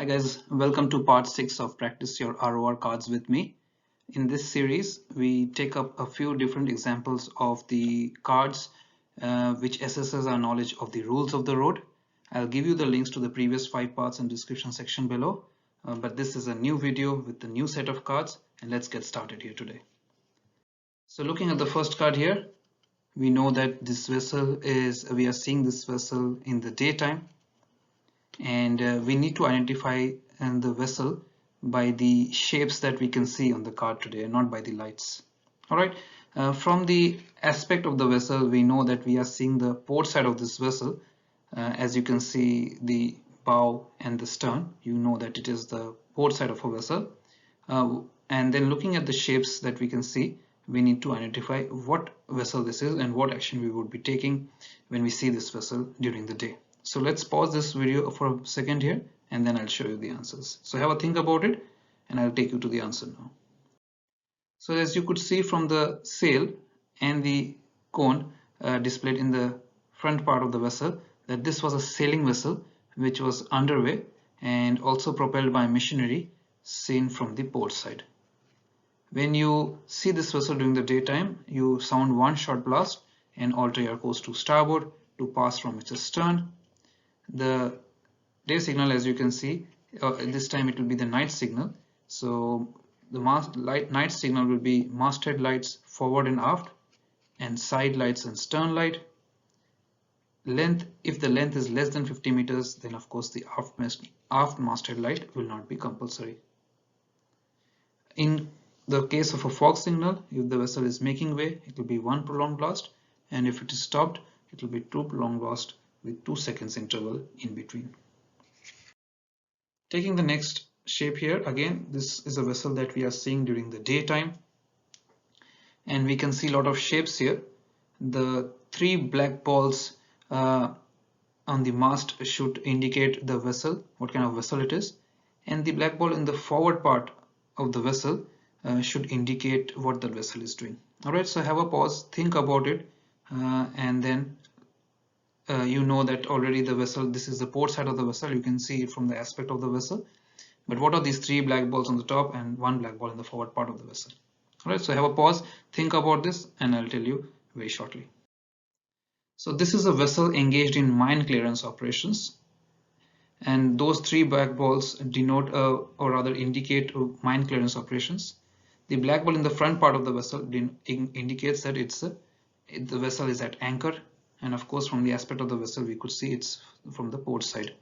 Hi guys, welcome to part 6 of Practice Your ROR cards with me. In this series, we take up a few different examples of the cards which assesses our knowledge of the rules of the road. I'll give you the links to the previous 5 parts in the description section below, but this is a new video with the new set of cards, and let's get started here today. So looking at the first card here, we know that this vessel we are seeing this vessel in the daytime. And we need to identify the vessel by the shapes that we can see on the card today, not by the lights. Alright, from the aspect of the vessel, we know that we are seeing the port side of this vessel. As you can see the bow and the stern, you know that it is the port side of a vessel. And then looking at the shapes that we can see, we need to identify what vessel this is and what action we would be taking when we see this vessel during the day. So let's pause this video for a second here, and then I'll show you the answers. So have a think about it, and I'll take you to the answer now. So as you could see from the sail and the cone displayed in the front part of the vessel, that this was a sailing vessel which was underway and also propelled by machinery seen from the port side. When you see this vessel during the daytime, you sound one shot blast and alter your course to starboard to pass from its stern. The day signal, as you can see, this time it will be the night signal. So the night signal will be masthead lights forward and aft, and side lights and stern light. Length, if the length is less than 50 meters, then of course the aft masthead light will not be compulsory. In the case of a fog signal, if the vessel is making way, it will be one prolonged blast, and if it is stopped, it will be two prolonged blasts with 2 seconds interval in between. Taking the next shape here, again this is a vessel that we are seeing during the daytime, and we can see a lot of shapes here. The 3 black balls on the mast should indicate the vessel, what kind of vessel it is, and the black ball in the forward part of the vessel should indicate what the vessel is doing. Alright, so have a pause, think about it, and then you know that already the vessel, this is the port side of the vessel, you can see it from the aspect of the vessel. But what are these 3 black balls on the top and 1 black ball in the forward part of the vessel? Alright, so have a pause, think about this, and I'll tell you very shortly. So this is a vessel engaged in mine clearance operations, and those 3 black balls denote or rather indicate mine clearance operations. The black ball in the front part of the vessel indicates that the vessel is at anchor. And of course, from the aspect of the vessel, we could see it's from the port side.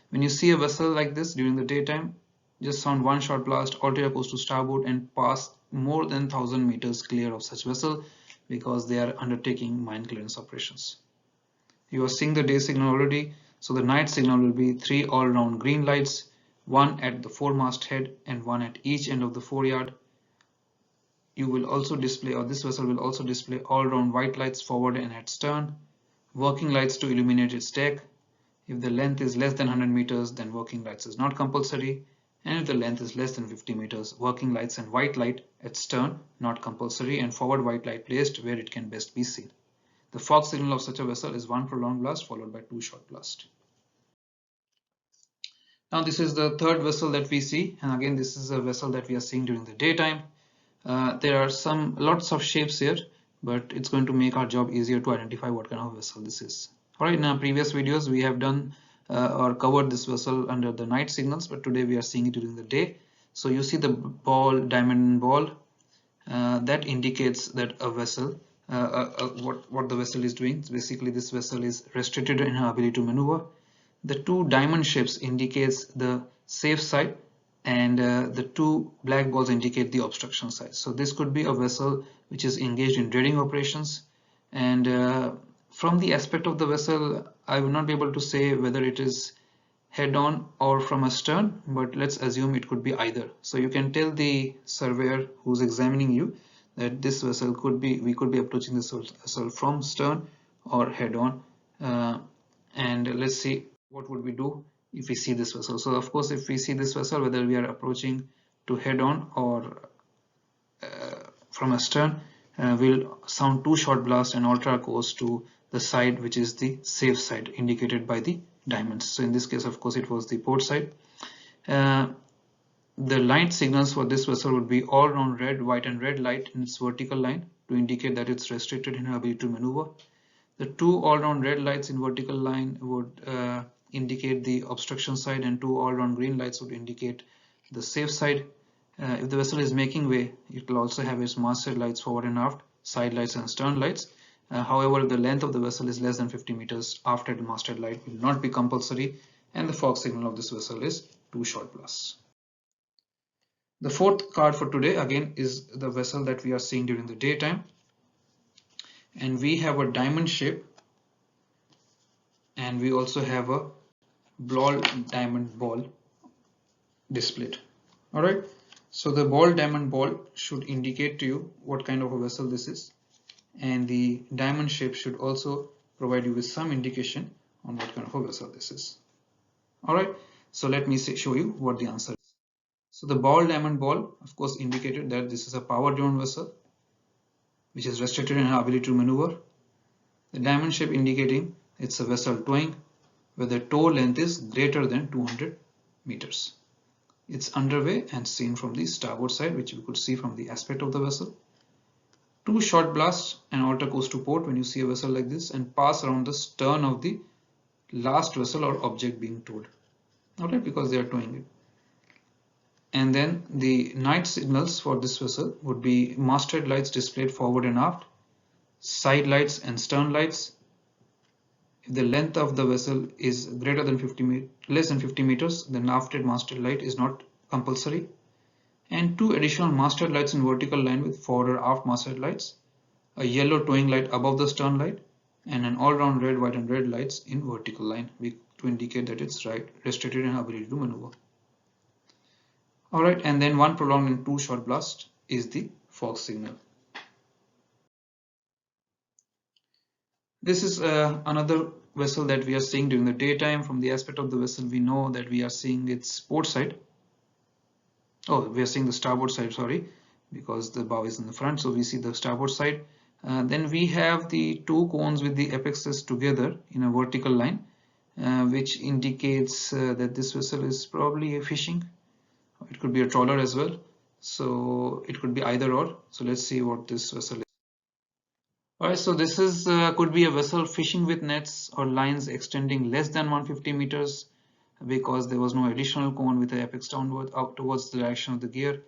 When you see a vessel like this during the daytime, just sound one shot blast, alter your course to starboard, and pass more than 1000 meters clear of such vessel, because they are undertaking mine clearance operations. You are seeing the day signal already, so the night signal will be 3 all-round green lights, 1 at the foremast head and 1 at each end of the foreyard. You will also display, or this vessel will also display all-round white lights forward and at stern. Working lights to illuminate its deck. If the length is less than 100 meters, then working lights is not compulsory, and if the length is less than 50 meters, working lights and white light at stern not compulsory, and forward white light placed where it can best be seen. The fog signal of such a vessel is 1 prolonged blast followed by 2 short blasts. Now this is the third vessel that we see, and again this is a vessel that we are seeing during the daytime. There are lots of shapes here, but it's going to make our job easier to identify what kind of vessel this is. Alright, in our previous videos we have done or covered this vessel under the night signals, but today we are seeing it during the day. So you see the ball, diamond ball, that indicates that a vessel, what the vessel is doing. So basically this vessel is restricted in her ability to maneuver. The 2 diamond shapes indicates the safe side, and the 2 black balls indicate the obstruction side. So this could be a vessel which is engaged in dredging operations, and from the aspect of the vessel I will not be able to say whether it is head-on or from a stern, but let's assume it could be either. So you can tell the surveyor who's examining you that this vessel we could be approaching this vessel from stern or head-on, and let's see what would we do if we see this vessel. So of course, if we see this vessel, whether we are approaching to head-on or from a stern, we'll sound 2 short blasts and alter our course to the side which is the safe side indicated by the diamonds. So in this case, of course, it was the port side. Uh, the light signals for this vessel would be all round red, white and red light in its vertical line to indicate that it's restricted in ability to maneuver. The two all-round red lights in vertical line would indicate the obstruction side, and two all-round green lights would indicate the safe side. If the vessel is making way, it will also have its masthead lights forward and aft, side lights and stern lights. However, if the length of the vessel is less than 50 meters, after the masthead light will not be compulsory, and the fog signal of this vessel is 2 short blasts. The fourth card for today again is the vessel that we are seeing during the daytime, and we have a diamond shape, and we also have a ball diamond ball displayed. All right, so the ball diamond ball should indicate to you what kind of a vessel this is, and the diamond shape should also provide you with some indication on what kind of a vessel this is. All right, so let me show you what the answer is. So the ball diamond ball, of course, indicated that this is a power driven vessel which is restricted in ability to maneuver. The diamond shape indicating it's a vessel towing where the tow length is greater than 200 meters. It's underway and seen from the starboard side, which we could see from the aspect of the vessel. 2 short blasts and alter course to port when you see a vessel like this, and pass around the stern of the last vessel or object being towed. Alright, because they are towing it. And then the night signals for this vessel would be masthead lights displayed forward and aft, side lights and stern lights. If the length of the vessel is greater than less than 50 meters, then after masthead light is not compulsory. And 2 additional masthead lights in vertical line with forward or aft masthead lights, a yellow towing light above the stern light, and an all-round red, white and red lights in vertical line to indicate that it's restricted in ability to maneuver. Alright, and then 1 prolonged and 2 short blast is the fog signal. This is another vessel that we are seeing during the daytime. From the aspect of the vessel, we know that we are seeing its port side. Oh, we are seeing the starboard side, sorry, because the bow is in the front, so we see the starboard side. Then we have the 2 cones with the apexes together in a vertical line, which indicates that this vessel is probably fishing. It could be a trawler as well, so it could be either or. So let's see what this vessel is. Alright, so this is could be a vessel fishing with nets or lines extending less than 150 meters, because there was no additional cone with the apex downward out towards the direction of the gear.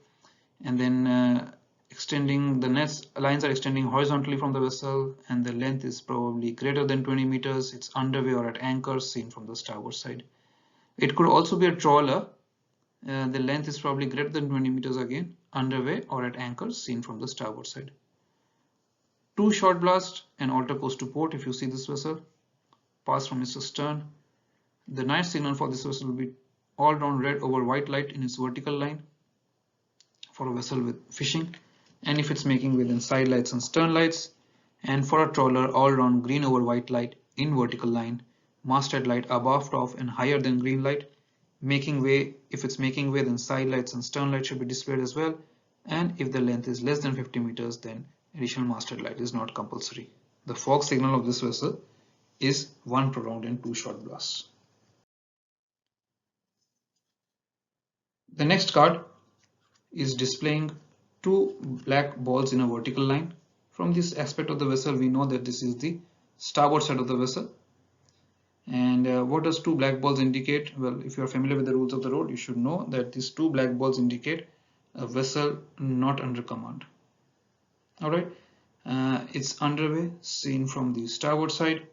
And then extending the nets lines are extending horizontally from the vessel, and the length is probably greater than 20 meters. It's underway or at anchor, seen from the starboard side. It could also be a trawler. The length is probably greater than 20 meters, again underway or at anchor, seen from the starboard side. 2 short blast and alter course to port if you see this vessel, pass from its stern. The night signal for this vessel will be all round red over white light in its vertical line for a vessel with fishing, and if it's making within side lights and stern lights. And for a trawler, all round green over white light in vertical line, masthead light above, top and higher than green light. Making way, if it's making way, then side lights and stern light should be displayed as well, and if the length is less than 50 meters, then additional masthead light is not compulsory. The fog signal of this vessel is 1 prolonged and 2 short blasts. The next card is displaying 2 black balls in a vertical line. From this aspect of the vessel, we know that this is the starboard side of the vessel. And what does 2 black balls indicate? Well, if you are familiar with the rules of the road, you should know that these 2 black balls indicate a vessel not under command. Alright, it's underway, seen from the starboard side.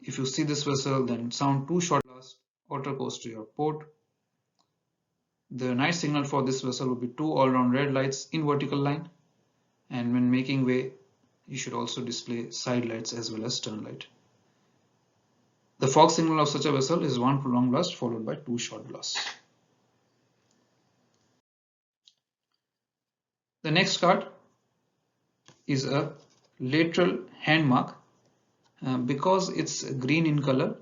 If you see this vessel, then sound 2 short blasts, alter course to your port. The night signal for this vessel will be 2 all-round red lights in vertical line, and when making way, you should also display side lights as well as stern light. The fog signal of such a vessel is 1 prolonged blast followed by 2 short blasts. The next card is a lateral hand mark. Because it's green in color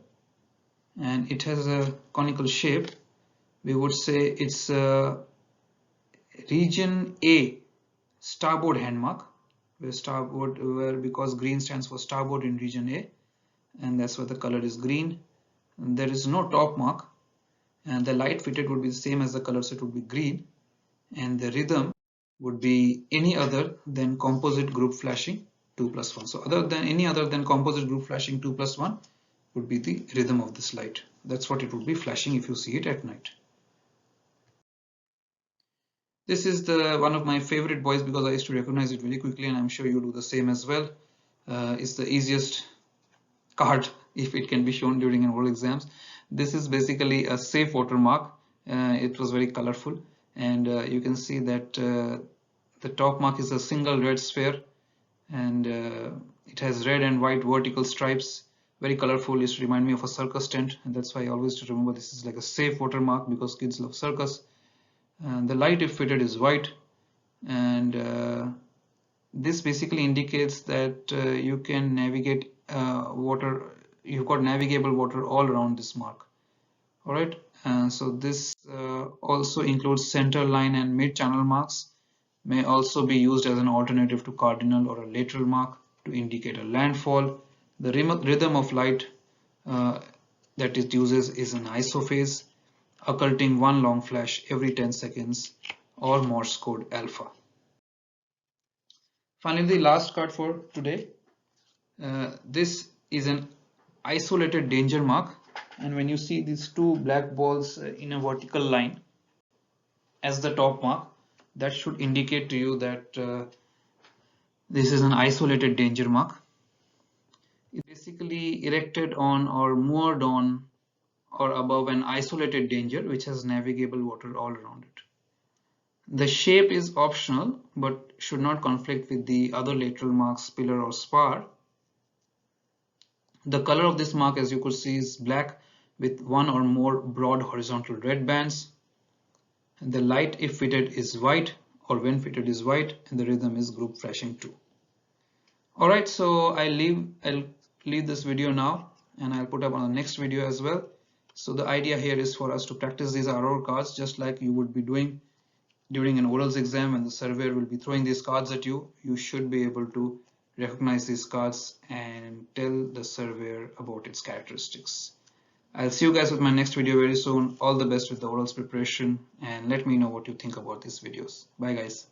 and it has a conical shape, we would say it's a region A starboard hand mark, where because green stands for starboard in region A, and that's why the color is green. And there is no top mark, and the light fitted would be the same as the color, so it would be green, and the rhythm would be any other than composite group flashing 2+1. So any other than composite group flashing 2+1 would be the rhythm of this light. That's what it would be flashing if you see it at night. This is the one of my favorite buoys because I used to recognize it very quickly, and I'm sure you do the same as well. It's the easiest card if it can be shown during an oral exams. This is basically a safe watermark. It was very colorful, and you can see that the top mark is a single red sphere, and it has red and white vertical stripes, very colorful. It used to remind me of a circus tent, and that's why I always remember this is like a safe watermark because kids love circus. And the light if fitted is white, and this basically indicates that you can navigate water. You've got navigable water all around this mark. All right, so this also includes center line and mid channel marks. May also be used as an alternative to cardinal or a lateral mark to indicate a landfall. The rhythm of light that it uses is an isophase, occulting one long flash every 10 seconds, or Morse code alpha. Finally, the last card for today. This is an isolated danger mark, and when you see these two black balls in a vertical line as the top mark, that should indicate to you that this is an isolated danger mark. It's basically erected on or moored on or above an isolated danger which has navigable water all around it. The shape is optional but should not conflict with the other lateral marks, pillar or spar. The color of this mark, as you could see, is black with one or more broad horizontal red bands. And the light, if fitted, is white, or when fitted is white, and the rhythm is group flashing 2. Alright, so I'll leave this video now, and I'll put up on the next video as well. So the idea here is for us to practice these ROR cards just like you would be doing during an orals exam, and the surveyor will be throwing these cards at you. You should be able to recognize these cards and tell the surveyor about its characteristics. I'll see you guys with my next video very soon. All the best with the orals preparation, and let me know what you think about these videos. Bye guys.